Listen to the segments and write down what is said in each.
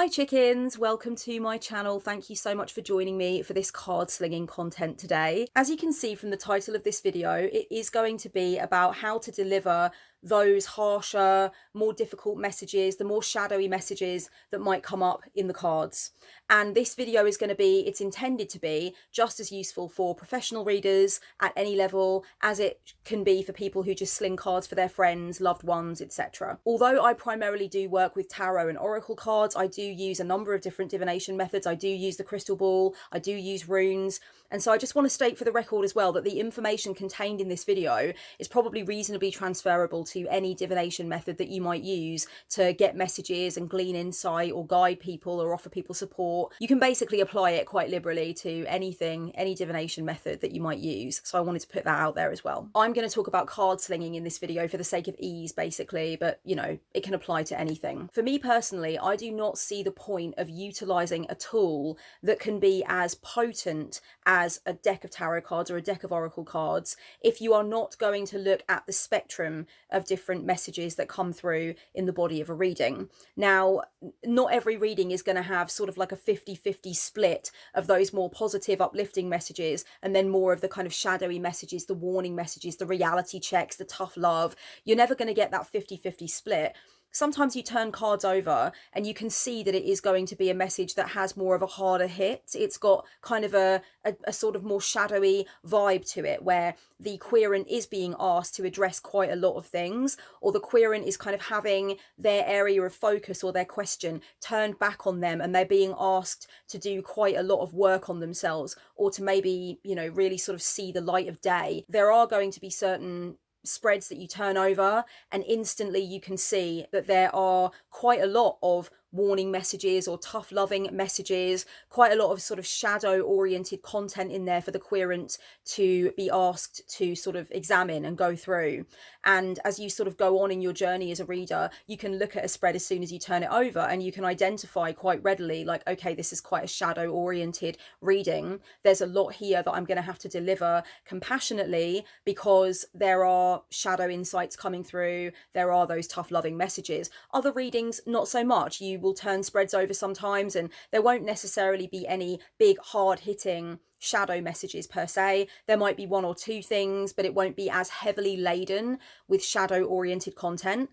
Hi chickens, welcome to my channel. Thank you so much for joining me for this card slinging content today. As you can see from the title of this video, it is going to be about how to deliver those harsher, more difficult messages, the more shadowy messages that might come up in the cards. And this video is going to be, it's intended to be just as useful for professional readers at any level as it can be for people who just sling cards for their friends, loved ones, etc. Although I primarily do work with tarot and oracle cards, I do use a number of different divination methods. I do use the crystal ball, I do use runes. And so I just want to state for the record as well that the information contained in this video is probably reasonably transferable to any divination method that you might use to get messages and glean insight or guide people or offer people support. You can basically apply it quite liberally to anything, any divination method that you might use. So I wanted to put that out there as well. I'm going to talk about card slinging in this video for the sake of ease, basically, but you know, it can apply to anything. For me personally, I do not see the point of utilizing a tool that can be as potent as a deck of tarot cards or a deck of oracle cards if you are not going to look at the spectrum of different messages that come through in the body of a reading. Now, not every reading is going to have sort of like a 50-50 split of those more positive, uplifting messages and then more of the kind of shadowy messages, the warning messages, the reality checks, the tough love. You're never going to get that 50-50 split. Sometimes you turn cards over and you can see that it is going to be a message that has more of a harder hit. It's got kind of a sort of more shadowy vibe to it where the querent is being asked to address quite a lot of things, or the querent is kind of having their area of focus or their question turned back on them and they're being asked to do quite a lot of work on themselves or to maybe, you know, really sort of see the light of day. There are going to be certain spreads that you turn over and instantly you can see that there are quite a lot of warning messages or tough loving messages, quite a lot of sort of shadow oriented content in there for the querent to be asked to sort of examine and go through. And as you sort of go on in your journey as a reader, you can look at a spread as soon as you turn it over and you can identify quite readily, like, okay, this is quite a shadow oriented reading. There's a lot here that I'm going to have to deliver compassionately because there are shadow insights coming through. There are those tough loving messages. Other readings, not so much. You will turn spreads over sometimes and there won't necessarily be any big hard hitting shadow messages per se. There might be one or two things, but it won't be as heavily laden with shadow oriented content.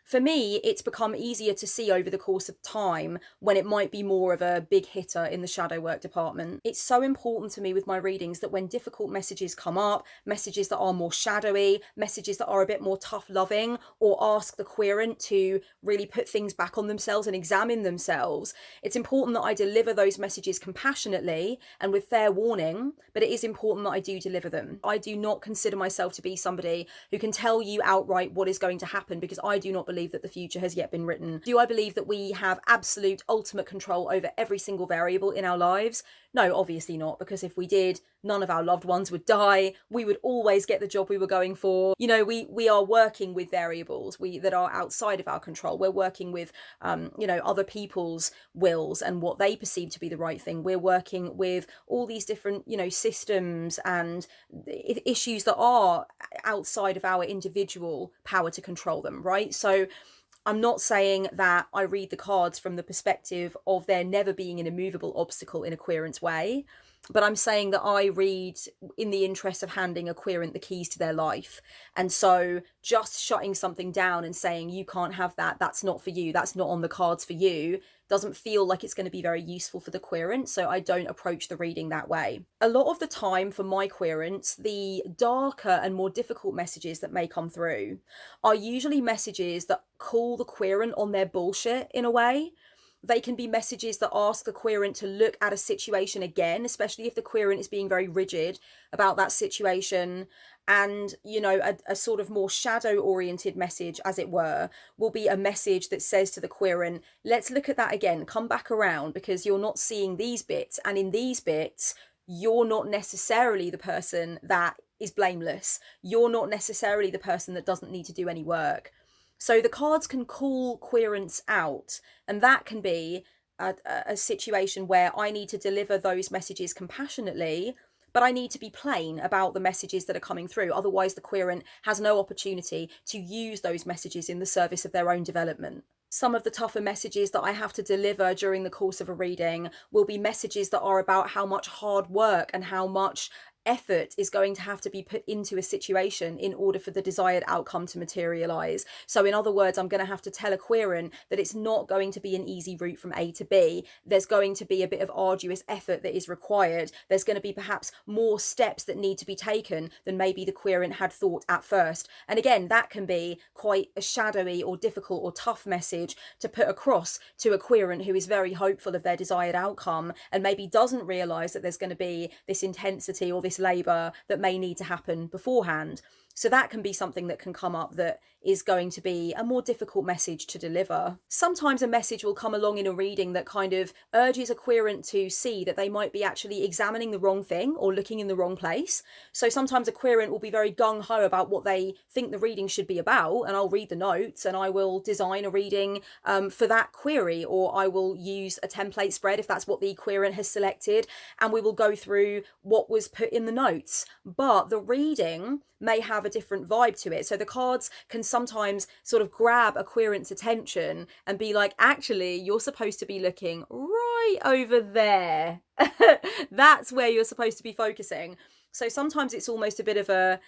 For me, it's become easier to see over the course of time when it might be more of a big hitter in the shadow work department. It's so important to me with my readings that when difficult messages come up, messages that are more shadowy, messages that are a bit more tough loving, or ask the querent to really put things back on themselves and examine themselves, it's important that I deliver those messages compassionately and with fair warning, but it is important that I do deliver them. I do not consider myself to be somebody who can tell you outright what is going to happen because I do not believe that the future has yet been written. Do I believe that we have absolute ultimate control over every single variable in our lives? No, obviously not, because if we did, none of our loved ones would die. We would always get the job we were going for. You know, we are working with variables that are outside of our control. We're working with, you know, other people's wills and what they perceive to be the right thing. We're working with all these different, you know, systems and issues that are outside of our individual power to control them, right? So I'm not saying that I read the cards from the perspective of there never being an immovable obstacle in a querent's way, but I'm saying that I read in the interest of handing a querent the keys to their life. And so just shutting something down and saying, you can't have that, that's not for you, that's not on the cards for you, doesn't feel like it's going to be very useful for the querent, so I don't approach the reading that way. A lot of the time for my querents, the darker and more difficult messages that may come through are usually messages that call the querent on their bullshit in a way. They can be messages that ask the querent to look at a situation again, especially if the querent is being very rigid about that situation. And, you know, a sort of more shadow-oriented message, as it were, will be a message that says to the querent, let's look at that again, come back around, because you're not seeing these bits. And in these bits, you're not necessarily the person that is blameless. You're not necessarily the person that doesn't need to do any work. So the cards can call querents out, and that can be a situation where I need to deliver those messages compassionately, but I need to be plain about the messages that are coming through. Otherwise, the querent has no opportunity to use those messages in the service of their own development. Some of the tougher messages that I have to deliver during the course of a reading will be messages that are about how much hard work and how much effort is going to have to be put into a situation in order for the desired outcome to materialize. So in other words, I'm going to have to tell a querent that it's not going to be an easy route from A to B. There's going to be a bit of arduous effort that is required. There's going to be perhaps more steps that need to be taken than maybe the querent had thought at first. And again, that can be quite a shadowy or difficult or tough message to put across to a querent who is very hopeful of their desired outcome and maybe doesn't realize that there's going to be this intensity or this labor that may need to happen beforehand. So that can be something that can come up that is going to be a more difficult message to deliver. Sometimes a message will come along in a reading that kind of urges a querent to see that they might be actually examining the wrong thing or looking in the wrong place. So sometimes a querent will be very gung-ho about what they think the reading should be about, and I'll read the notes and I will design a reading for that query, or I will use a template spread if that's what the querent has selected, and we will go through what was put in the notes. But the reading may have a different vibe to it. So the cards can sometimes sort of grab a querent's attention and be like, actually, you're supposed to be looking right over there. That's where you're supposed to be focusing. So sometimes it's almost a bit of a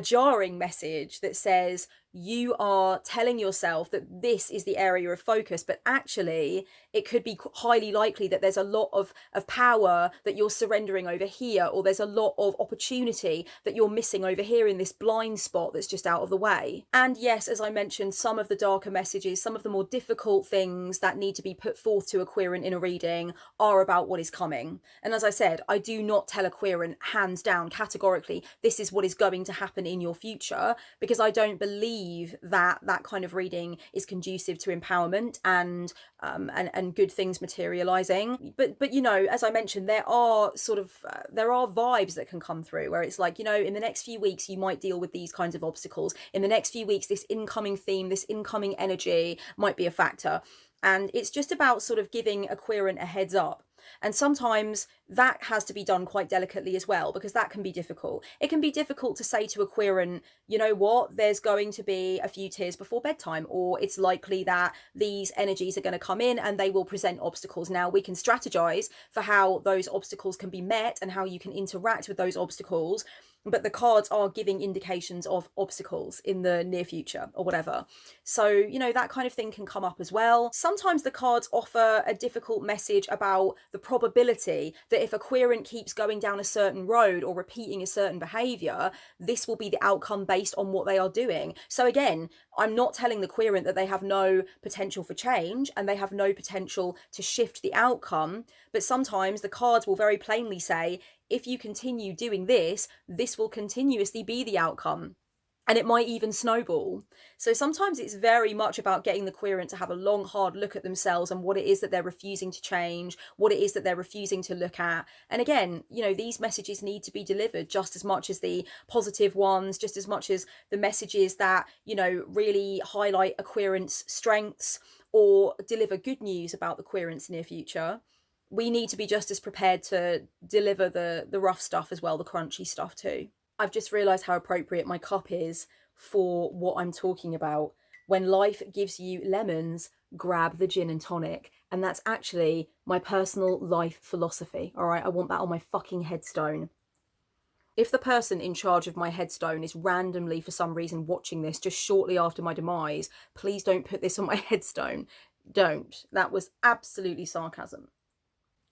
jarring message that says you are telling yourself that this is the area of focus, but actually it could be highly likely that there's a lot of power that you're surrendering over here, or there's a lot of opportunity that you're missing over here in this blind spot that's just out of the way. And yes, as I mentioned, some of the darker messages, some of the more difficult things that need to be put forth to a querent in a reading are about what is coming. And as I said, I do not tell a querent hands down categorically this is what is going to happen in your future, because I don't believe that that kind of reading is conducive to empowerment and good things materializing. But you know, as I mentioned, there are there are vibes that can come through where it's like, you know, in the next few weeks you might deal with these kinds of obstacles. In the next few weeks, this incoming theme, this incoming energy might be a factor. And it's just about sort of giving a querent a heads up. And sometimes that has to be done quite delicately as well, because that can be difficult. It can be difficult to say to a querent, you know what, there's going to be a few tears before bedtime, or it's likely that these energies are going to come in and they will present obstacles. Now, we can strategize for how those obstacles can be met and how you can interact with those obstacles, but the cards are giving indications of obstacles in the near future or whatever. So, you know, that kind of thing can come up as well. Sometimes the cards offer a difficult message about the probability that if a querent keeps going down a certain road or repeating a certain behavior, this will be the outcome based on what they are doing. So again, I'm not telling the querent that they have no potential for change and they have no potential to shift the outcome, but sometimes the cards will very plainly say, if you continue doing this, this will continuously be the outcome. And it might even snowball. So sometimes it's very much about getting the querent to have a long, hard look at themselves and what it is that they're refusing to change, what it is that they're refusing to look at. And again, you know, these messages need to be delivered just as much as the positive ones, just as much as the messages that, you know, really highlight a querent's strengths or deliver good news about the querent's near future. We need to be just as prepared to deliver the rough stuff as well, the crunchy stuff too. I've just realised how appropriate my cup is for what I'm talking about. When life gives you lemons, grab the gin and tonic. And that's actually my personal life philosophy. All right, I want that on my fucking headstone. If the person in charge of my headstone is randomly, for some reason, watching this just shortly after my demise, please don't put this on my headstone. Don't. That was absolutely sarcasm.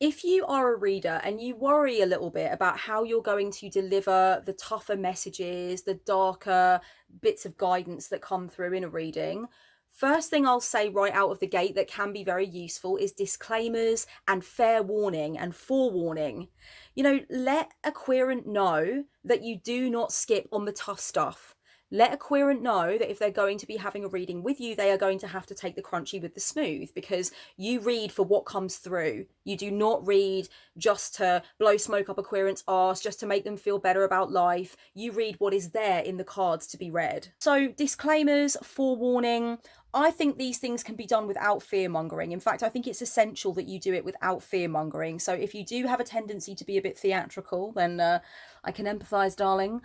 If you are a reader and you worry a little bit about how you're going to deliver the tougher messages, the darker bits of guidance that come through in a reading, first thing I'll say right out of the gate that can be very useful is disclaimers and fair warning and forewarning. You know, let a querent know that you do not skip on the tough stuff. Let a querent know that if they're going to be having a reading with you, they are going to have to take the crunchy with the smooth, because you read for what comes through. You do not read just to blow smoke up a querent's arse, just to make them feel better about life. You read what is there in the cards to be read. So disclaimers, forewarning. I think these things can be done without fear mongering. In fact, I think it's essential that you do it without fear mongering. So if you do have a tendency to be a bit theatrical, then I can empathise, darling.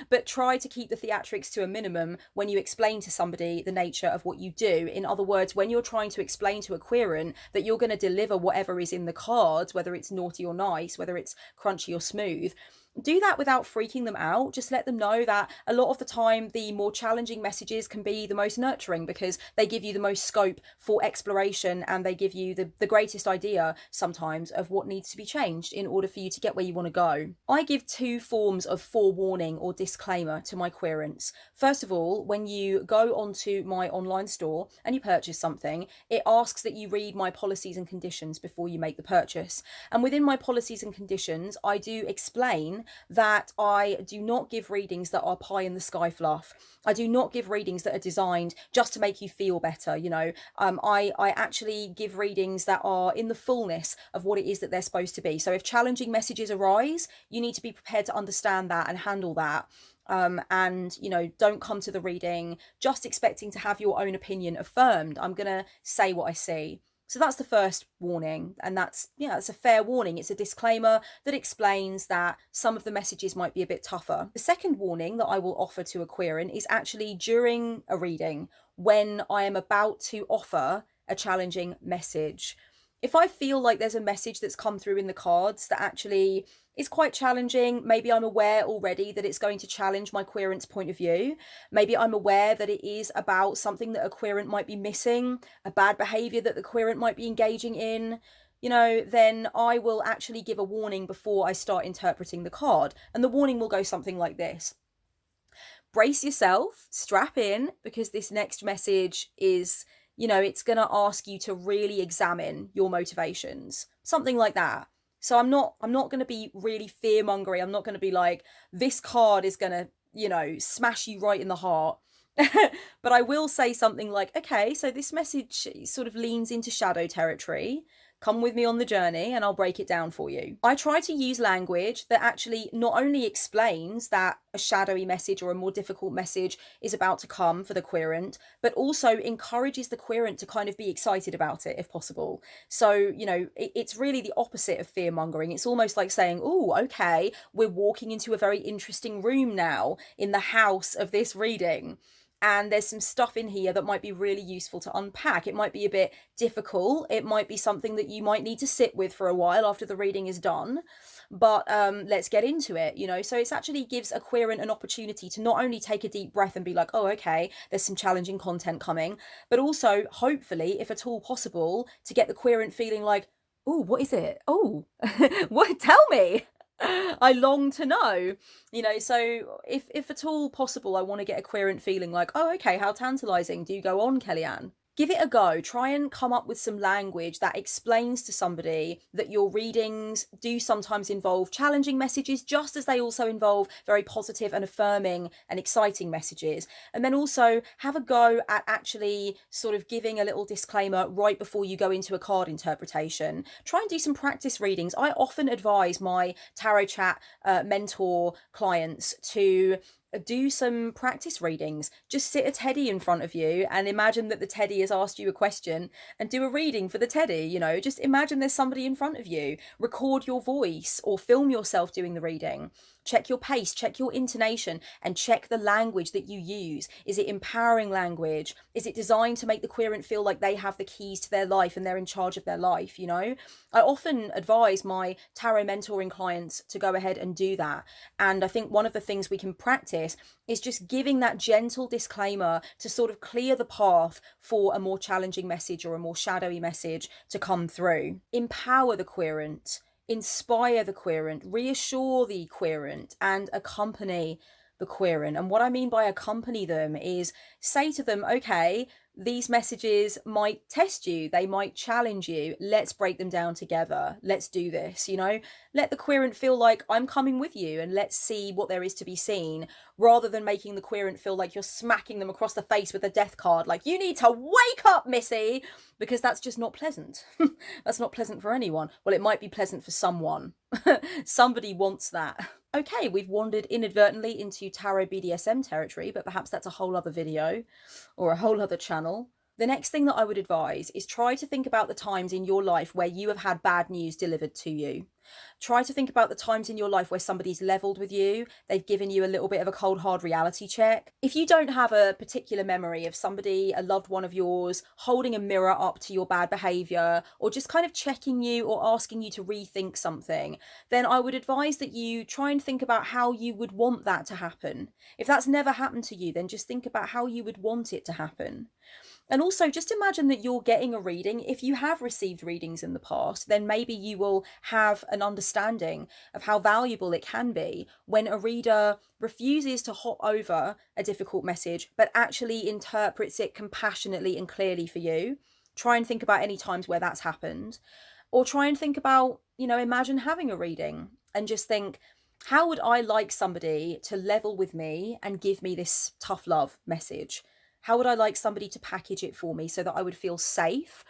But try to keep the theatrics to a minimum when you explain to somebody the nature of what you do. In other words, when you're trying to explain to a querent that you're going to deliver whatever is in the cards, whether it's naughty or nice, whether it's crunchy or smooth, do that without freaking them out. Just let them know that a lot of the time the more challenging messages can be the most nurturing, because they give you the most scope for exploration, and they give you the greatest idea sometimes of what needs to be changed in order for you to get where you want to go. I give two forms of forewarning or disclaimer to my querents. First of all, when you go onto my online store and you purchase something, it asks that you read my policies and conditions before you make the purchase. And within my policies and conditions, I do explain that I do not give readings that are pie in the sky fluff. I do not give readings that are designed just to make you feel better. I actually give readings that are in the fullness of what it is that they're supposed to be. So if challenging messages arise, you need to be prepared to understand that and handle that. And don't come to the reading just expecting to have your own opinion affirmed. I'm gonna say what I see. So that's the first warning, and that's a fair warning. It's a disclaimer that explains that some of the messages might be a bit tougher. The second warning that I will offer to a querent is actually during a reading, when I am about to offer a challenging message. If I feel like there's a message that's come through in the cards that actually is quite challenging, maybe I'm aware already that it's going to challenge my querent's point of view. Maybe I'm aware that it is about something that a querent might be missing, a bad behavior that the querent might be engaging in, then I will actually give a warning before I start interpreting the card. And the warning will go something like this. Brace yourself, strap in, because this next message is, it's going to ask you to really examine your motivations. Something like that. So I'm not going to be really fear-mongering. I'm not going to be like, this card is going to, smash you right in the heart. But I will say something like, okay, so this message sort of leans into shadow territory. Come with me on the journey and I'll break it down for you. I try to use language that actually not only explains that a shadowy message or a more difficult message is about to come for the querent, but also encourages the querent to kind of be excited about it if possible. So, it's really the opposite of fear mongering. It's almost like saying, oh, okay, we're walking into a very interesting room now in the house of this reading. And there's some stuff in here that might be really useful to unpack. It might be a bit difficult. It might be something that you might need to sit with for a while after the reading is done. But let's get into it, So it actually gives a querent an opportunity to not only take a deep breath and be like, oh, okay, there's some challenging content coming, but also, hopefully, if at all possible, to get the querent feeling like, oh, what is it? Oh, what? Tell me. I long to know, so if at all possible, I want to get a querent feeling like, oh, okay, how tantalizing. Do you go on, Kellyanne? Give it a go. Try and come up with some language that explains to somebody that your readings do sometimes involve challenging messages, just as they also involve very positive and affirming and exciting messages. And then also have a go at actually sort of giving a little disclaimer right before you go into a card interpretation. Try and do some practice readings. I often advise my tarot chat mentor clients to do some practice readings. Just sit a teddy in front of you and imagine that the teddy has asked you a question, and do a reading for the teddy. Just imagine there's somebody in front of you. Record your voice or film yourself doing the reading. Check your pace, check your intonation, and check the language that you use. Is it empowering language? Is it designed to make the querent feel like they have the keys to their life and they're in charge of their life? I often advise my tarot mentoring clients to go ahead and do that. And I think one of the things we can practice is just giving that gentle disclaimer to sort of clear the path for a more challenging message or a more shadowy message to come through. Empower the querent. Inspire the querent, reassure the querent, and accompany the querent. And what I mean by accompany them is say to them, okay, these messages might test you, they might challenge you. Let's break them down together. Let's do this, Let the querent feel like I'm coming with you and let's see what there is to be seen, rather than making the querent feel like you're smacking them across the face with a death card, like, you need to wake up, missy, because that's just not pleasant. That's not pleasant for anyone. Well, it might be pleasant for someone. Somebody wants that. Okay, we've wandered inadvertently into tarot BDSM territory, but perhaps that's a whole other video or a whole other channel. channel. The next thing that I would advise is try to think about the times in your life where you have had bad news delivered to you. Try to think about the times in your life where somebody's leveled with you, they've given you a little bit of a cold, hard reality check. If you don't have a particular memory of somebody, a loved one of yours, holding a mirror up to your bad behavior, or just kind of checking you or asking you to rethink something, then I would advise that you try and think about how you would want that to happen. If that's never happened to you, then just think about how you would want it to happen. And also just imagine that you're getting a reading. If you have received readings in the past, then maybe you will have an understanding of how valuable it can be when a reader refuses to hop over a difficult message, but actually interprets it compassionately and clearly for you. Try and think about any times where that's happened. Or try and think about, imagine having a reading and just think, how would I like somebody to level with me and give me this tough love message? How would I like somebody to package it for me so that I would feel safe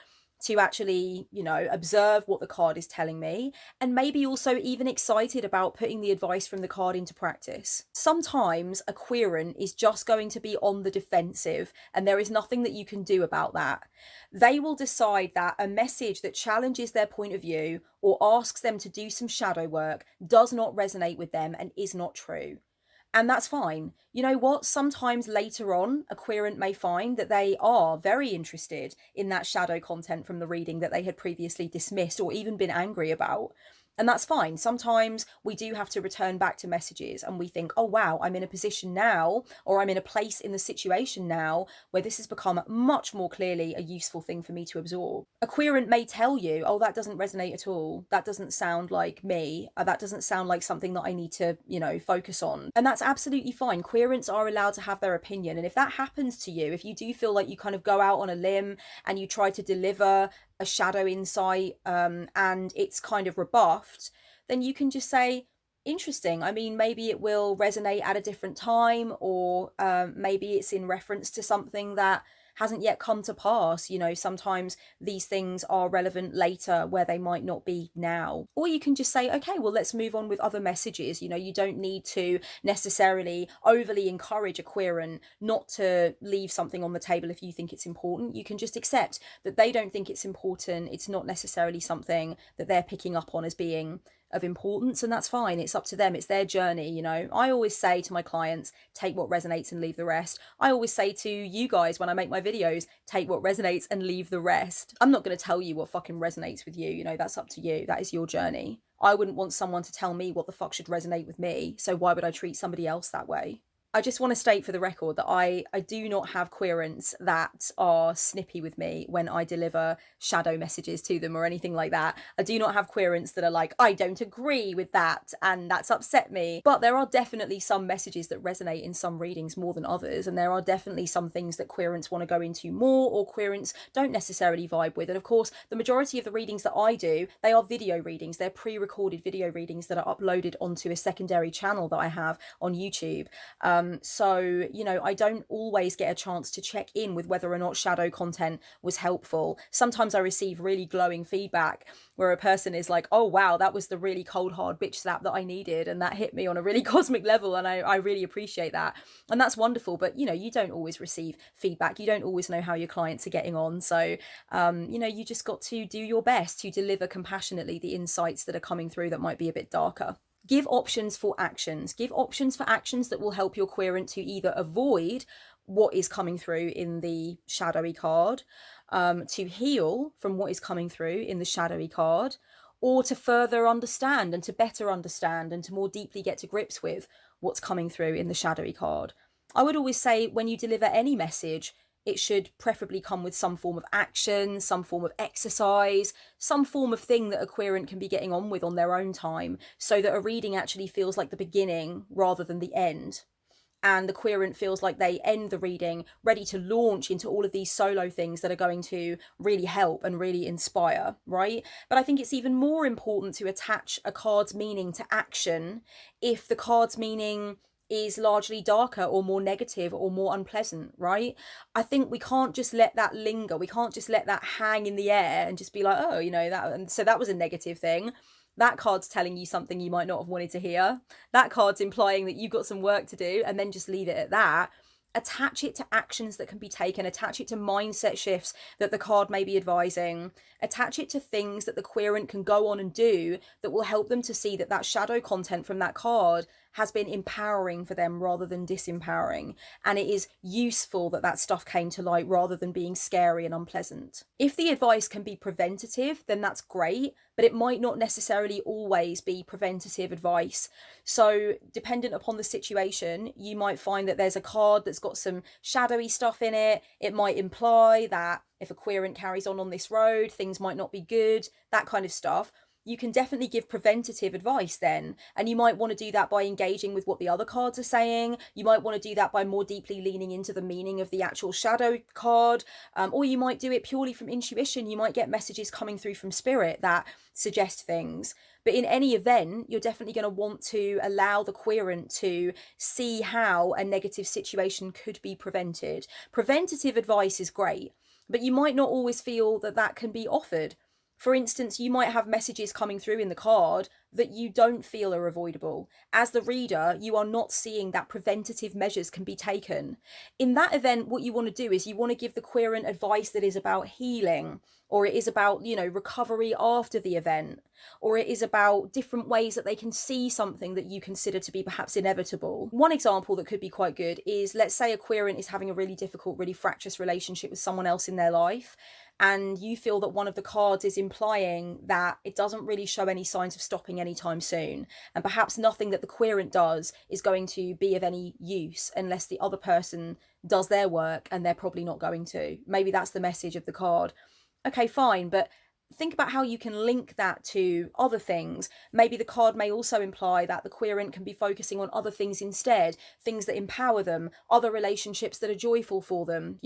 to actually, observe what the card is telling me, and maybe also even excited about putting the advice from the card into practice. Sometimes a querent is just going to be on the defensive, and there is nothing that you can do about that. They will decide that a message that challenges their point of view or asks them to do some shadow work does not resonate with them and is not true. And that's fine. You know what? Sometimes later on, a querent may find that they are very interested in that shadow content from the reading that they had previously dismissed or even been angry about. And that's fine. Sometimes we do have to return back to messages and we think, oh, wow, I'm in a position now, or I'm in a place in the situation now where this has become much more clearly a useful thing for me to absorb. A querent may tell you, oh, that doesn't resonate at all. That doesn't sound like me. That doesn't sound like something that I need to, focus on. And that's absolutely fine. Querents are allowed to have their opinion. And if that happens to you, if you do feel like you kind of go out on a limb and you try to deliver a shadow insight and it's kind of rebuffed, then you can just say, interesting. I mean, maybe it will resonate at a different time, or maybe it's in reference to something that hasn't yet come to pass. Sometimes these things are relevant later where they might not be now. Or you can just say, okay, well, let's move on with other messages. You don't need to necessarily overly encourage a querent not to leave something on the table if you think it's important. You can just accept that they don't think it's important. It's not necessarily something that they're picking up on as being of importance, and that's fine. It's up to them. It's their journey. I always say to my clients, take what resonates and leave the rest. I always say to you guys when I make my videos, take what resonates and leave the rest. I'm not going to tell you what fucking resonates with you. That's up to you. That is your journey. I wouldn't want someone to tell me what the fuck should resonate with me, so why would I treat somebody else that way? I just want to state for the record that I do not have querents that are snippy with me when I deliver shadow messages to them or anything like that. I do not have querents that are like, I don't agree with that and that's upset me. But there are definitely some messages that resonate in some readings more than others. And there are definitely some things that querents want to go into more or querents don't necessarily vibe with. And of course, the majority of the readings that I do, they are video readings. They're pre-recorded video readings that are uploaded onto a secondary channel that I have on YouTube. So, I don't always get a chance to check in with whether or not shadow content was helpful. Sometimes I receive really glowing feedback where a person is like, oh, wow, that was the really cold, hard bitch slap that I needed. And that hit me on a really cosmic level. And I really appreciate that. And that's wonderful. But, you don't always receive feedback. You don't always know how your clients are getting on. So, you just got to do your best to deliver compassionately the insights that are coming through that might be a bit darker. Give options for actions. Give options for actions that will help your querent to either avoid what is coming through in the shadowy card, to heal from what is coming through in the shadowy card, or to further understand and to better understand and to more deeply get to grips with what's coming through in the shadowy card. I would always say when you deliver any message, it should preferably come with some form of action, some form of exercise, some form of thing that a querent can be getting on with on their own time, so that a reading actually feels like the beginning rather than the end. And the querent feels like they end the reading ready to launch into all of these solo things that are going to really help and really inspire, right? But I think it's even more important to attach a card's meaning to action if the card's meaning is largely darker or more negative or more unpleasant, right? I think we can't just let that linger. We can't just let that hang in the air and just be like, oh, that, and so that was a negative thing. That card's telling you something you might not have wanted to hear. That card's implying that you've got some work to do, and then just leave it at that. attach it to actions that can be taken, attach it to mindset shifts that the card may be advising, attach it to things that the querent can go on and do that will help them to see that that shadow content from that card has been empowering for them rather than disempowering. And it is useful that that stuff came to light rather than being scary and unpleasant. If the advice can be preventative, then that's great, but it might not necessarily always be preventative advice. So dependent upon the situation, you might find that there's a card that's got some shadowy stuff in it. It might imply that if a querent carries on this road, things might not be good, that kind of stuff. You can definitely give preventative advice then. And you might want to do that by engaging with what the other cards are saying. You might want to do that by more deeply leaning into the meaning of the actual shadow card. Or you might do it purely from intuition. You might get messages coming through from spirit that suggest things. But in any event, you're definitely going to want to allow the querent to see how a negative situation could be prevented. Preventative advice is great, but you might not always feel that that can be offered. For instance, you might have messages coming through in the card that you don't feel are avoidable. As the reader, you are not seeing that preventative measures can be taken. In that event, what you want to do is you want to give the querent advice that is about healing, or it is about, recovery after the event, or it is about different ways that they can see something that you consider to be perhaps inevitable. One example that could be quite good is, let's say a querent is having a really difficult, really fractious relationship with someone else in their life, and you feel that one of the cards is implying that it doesn't really show any signs of stopping anytime soon, and perhaps nothing that the querent does is going to be of any use unless the other person does their work, and they're probably not going to. Maybe that's the message of the card. Okay, fine, but think about how you can link that to other things. Maybe the card may also imply that the querent can be focusing on other things instead, things that empower them, other relationships that are joyful for them,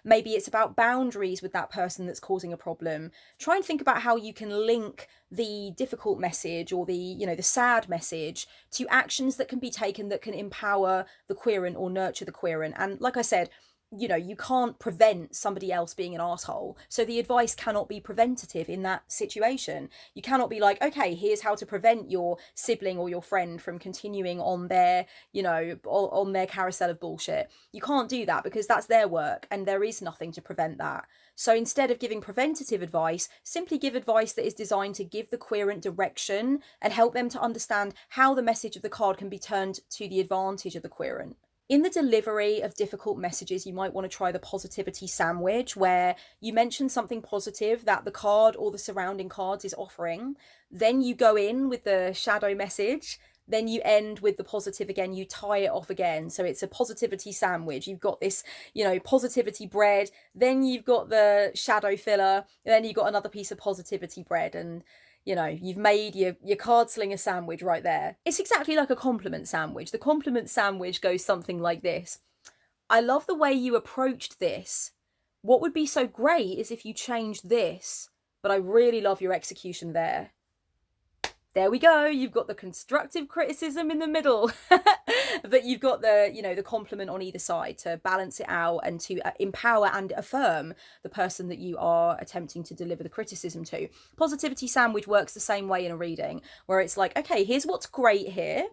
Maybe it's about boundaries with that person that's causing a problem. Try and think about how you can link the difficult message or the sad message to actions that can be taken that can empower the querent or nurture the querent. And like I said, you can't prevent somebody else being an asshole. So the advice cannot be preventative in that situation. You cannot be like, okay, here's how to prevent your sibling or your friend from continuing on their, on their carousel of bullshit. You can't do that because that's their work and there is nothing to prevent that. So instead of giving preventative advice, simply give advice that is designed to give the querent direction and help them to understand how the message of the card can be turned to the advantage of the querent. In the delivery of difficult messages, you might want to try the positivity sandwich, where you mention something positive that the card or the surrounding cards is offering. Then you go in with the shadow message. Then you end with the positive again. You tie it off again. So it's a positivity sandwich. You've got this, positivity bread. Then you've got the shadow filler. Then you've got another piece of positivity bread. And you've made your cardslinger sandwich right there. It's exactly like a compliment sandwich. The compliment sandwich goes something like this. I love the way you approached this. What would be so great is if you changed this, but I really love your execution there. There we go. You've got the constructive criticism in the middle, but you've got the compliment on either side to balance it out and to empower and affirm the person that you are attempting to deliver the criticism to. Positivity sandwich works the same way in a reading, where it's like, okay, here's what's great here,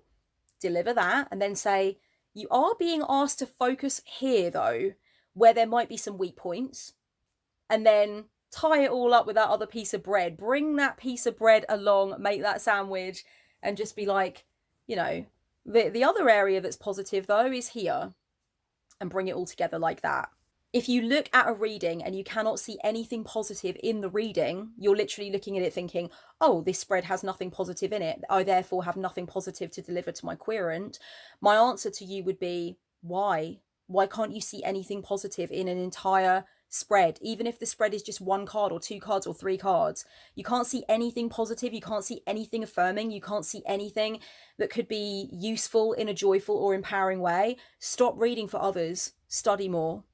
deliver that, and then say, you are being asked to focus here though, where there might be some weak points, and then tie it all up with that other piece of bread. Bring that piece of bread along, make that sandwich, and just be like, the other area that's positive though is here, and bring it all together like that. If you look at a reading and you cannot see anything positive in the reading, you're literally looking at it thinking, oh, this spread has nothing positive in it, I therefore have nothing positive to deliver to my querent. My answer to you would be, why? Why can't you see anything positive in an entire spread? Even if the spread is just one card or two cards or three cards, you can't see anything positive, you can't see anything affirming, you can't see anything that could be useful in a joyful or empowering way. Stop reading for others, study more.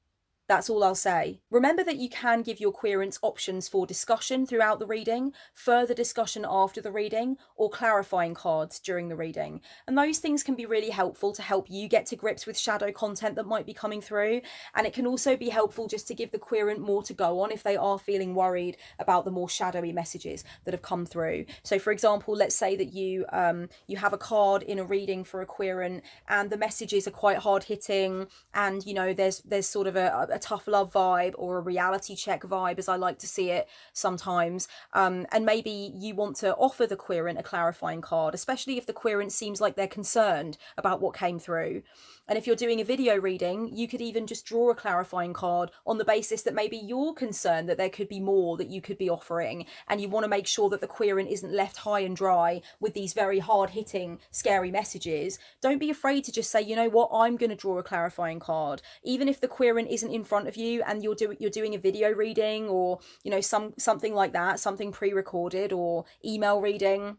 That's all I'll say. Remember that you can give your querents options for discussion throughout the reading, further discussion after the reading, or clarifying cards during the reading. And those things can be really helpful to help you get to grips with shadow content that might be coming through. And it can also be helpful just to give the querent more to go on if they are feeling worried about the more shadowy messages that have come through. So for example, let's say that you have a card in a reading for a querent and the messages are quite hard hitting, and you know there's sort of a tough love vibe or a reality check vibe, as I like to see it sometimes. And maybe you want to offer the querent a clarifying card, especially if the querent seems like they're concerned about what came through. And if you're doing a video reading, you could even just draw a clarifying card on the basis that maybe you're concerned that there could be more that you could be offering, and you want to make sure that the querent isn't left high and dry with these very hard hitting, scary messages. Don't be afraid to just say, you know what, I'm going to draw a clarifying card. Even if the querent isn't in front of you and you're doing a video reading, or you know something like that, something pre-recorded or email reading,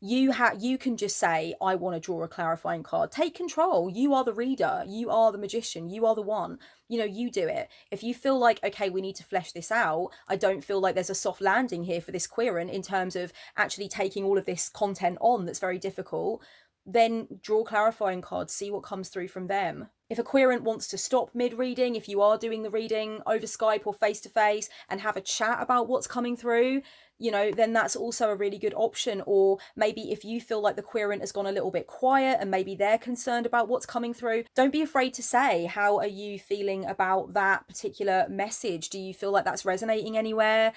you can just say, I want to draw a clarifying card. Take control. You are the reader, you are the magician, you are the one. You know, you do it. If you feel like, okay, we need to flesh this out, I don't feel like there's a soft landing here for this querent in terms of actually taking all of this content on that's very difficult, then draw clarifying cards, see what comes through from them. If a querent wants to stop mid-reading, if you are doing the reading over Skype or face-to-face, and have a chat about what's coming through, you know, then that's also a really good option. Or maybe if you feel like the querent has gone a little bit quiet and maybe they're concerned about what's coming through, don't be afraid to say, how are you feeling about that particular message? Do you feel like that's resonating anywhere?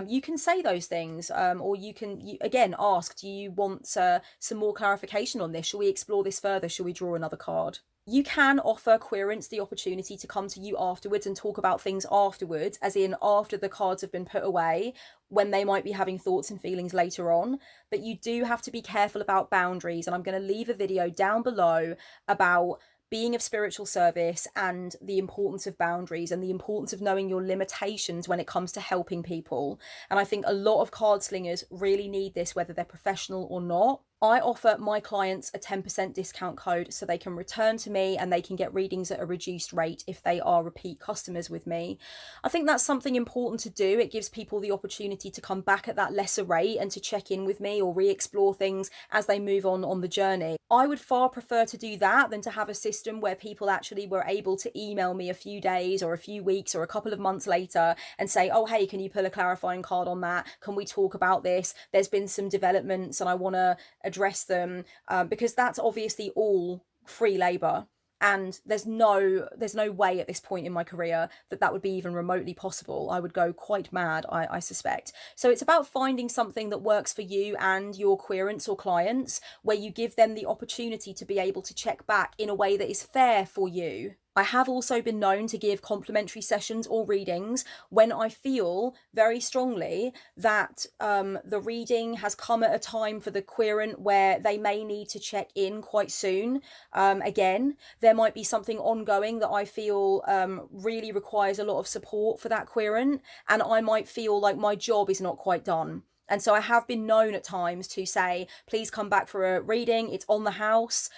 You can say those things, or you can again ask, do you want some more clarification on this? Shall we explore this further? Shall we draw another card? You can offer querents the opportunity to come to you afterwards and talk about things afterwards, as in after the cards have been put away, when they might be having thoughts and feelings later on. But you do have to be careful about boundaries, and I'm going to leave a video down below about being of spiritual service and the importance of boundaries and the importance of knowing your limitations when it comes to helping people. And I think a lot of card slingers really need this, whether they're professional or not. I offer my clients a 10% discount code so they can return to me and they can get readings at a reduced rate if they are repeat customers with me. I think that's something important to do. It gives people the opportunity to come back at that lesser rate and to check in with me or re-explore things as they move on the journey. I would far prefer to do that than to have a system where people actually were able to email me a few days or a few weeks or a couple of months later and say, oh, hey, can you pull a clarifying card on that? Can we talk about this? There's been some developments and I want to address them, because that's obviously all free labor, and there's no way at this point in my career that would be even remotely possible. I would go quite mad, I suspect. So it's about finding something that works for you and your querents or clients, where you give them the opportunity to be able to check back in a way that is fair for you. I have also been known to give complimentary sessions or readings when I feel very strongly that the reading has come at a time for the querent where they may need to check in quite soon. Again, there might be something ongoing that I feel really requires a lot of support for that querent, and I might feel like my job is not quite done. And so I have been known at times to say, please come back for a reading. It's on the house.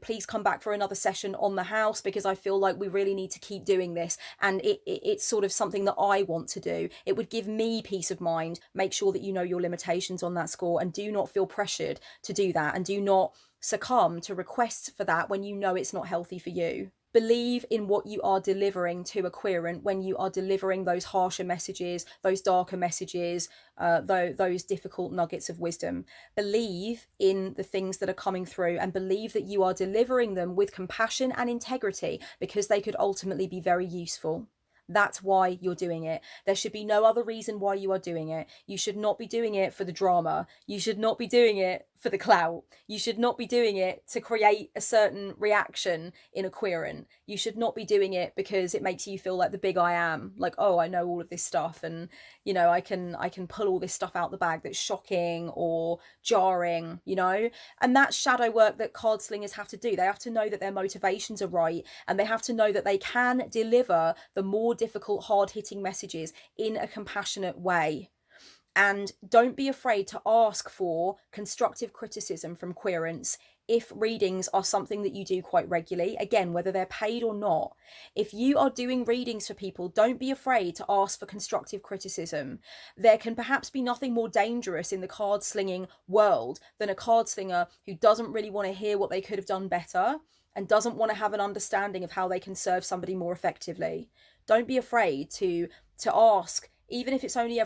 Please come back for another session on the house, because I feel like we really need to keep doing this. And it's sort of something that I want to do. It would give me peace of mind. Make sure that you know your limitations on that score and do not feel pressured to do that, and do not succumb to requests for that when you know it's not healthy for you. Believe in what you are delivering to a querent when you are delivering those harsher messages, those darker messages, those difficult nuggets of wisdom. Believe in the things that are coming through, and believe that you are delivering them with compassion and integrity, because they could ultimately be very useful. That's why you're doing it. There should be no other reason why you are doing it. You should not be doing it for the drama. You should not be doing it for the clout. You should not be doing it to create a certain reaction in a querent. You should not be doing it because it makes you feel like the big I am, like, oh, I know all of this stuff, and you know, I can pull all this stuff out the bag that's shocking or jarring, you know. And that's shadow work that card slingers have to do. They have to know that their motivations are right, and they have to know that they can deliver the more difficult, hard-hitting messages in a compassionate way. And don't be afraid to ask for constructive criticism from querents if readings are something that you do quite regularly, again, whether they're paid or not. If you are doing readings for people, don't be afraid to ask for constructive criticism. There can perhaps be nothing more dangerous in the card slinging world than a card slinger who doesn't really want to hear what they could have done better and doesn't want to have an understanding of how they can serve somebody more effectively. Don't be afraid to ask, even if it's only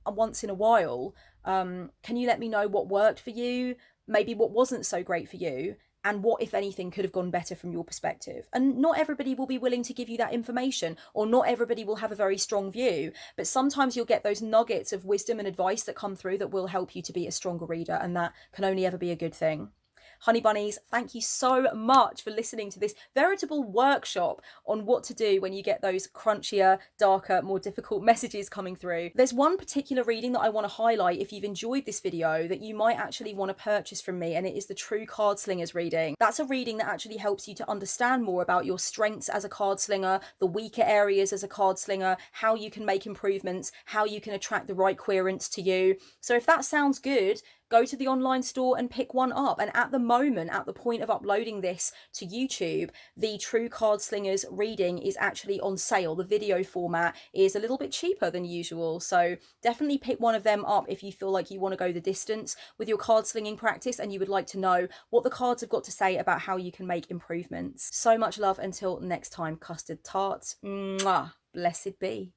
once in a while, can you let me know what worked for you, maybe what wasn't so great for you, and what, if anything, could have gone better from your perspective. And not everybody will be willing to give you that information, or not everybody will have a very strong view, but sometimes you'll get those nuggets of wisdom and advice that come through that will help you to be a stronger reader, and that can only ever be a good thing. Honey bunnies, thank you so much for listening to this veritable workshop on what to do when you get those crunchier, darker, more difficult messages coming through. There's one particular reading that I want to highlight if you've enjoyed this video that you might actually want to purchase from me, and it is the True Card Slingers reading. That's a reading that actually helps you to understand more about your strengths as a card slinger, the weaker areas as a card slinger, how you can make improvements, how you can attract the right querents to you. So if that sounds good, go to the online store and pick one up. And at the moment, at the point of uploading this to YouTube, the True Card Slingers reading is actually on sale. The video format is a little bit cheaper than usual. So definitely pick one of them up if you feel like you want to go the distance with your card slinging practice and you would like to know what the cards have got to say about how you can make improvements. So much love until next time, custard tarts. Mwah. Blessed be.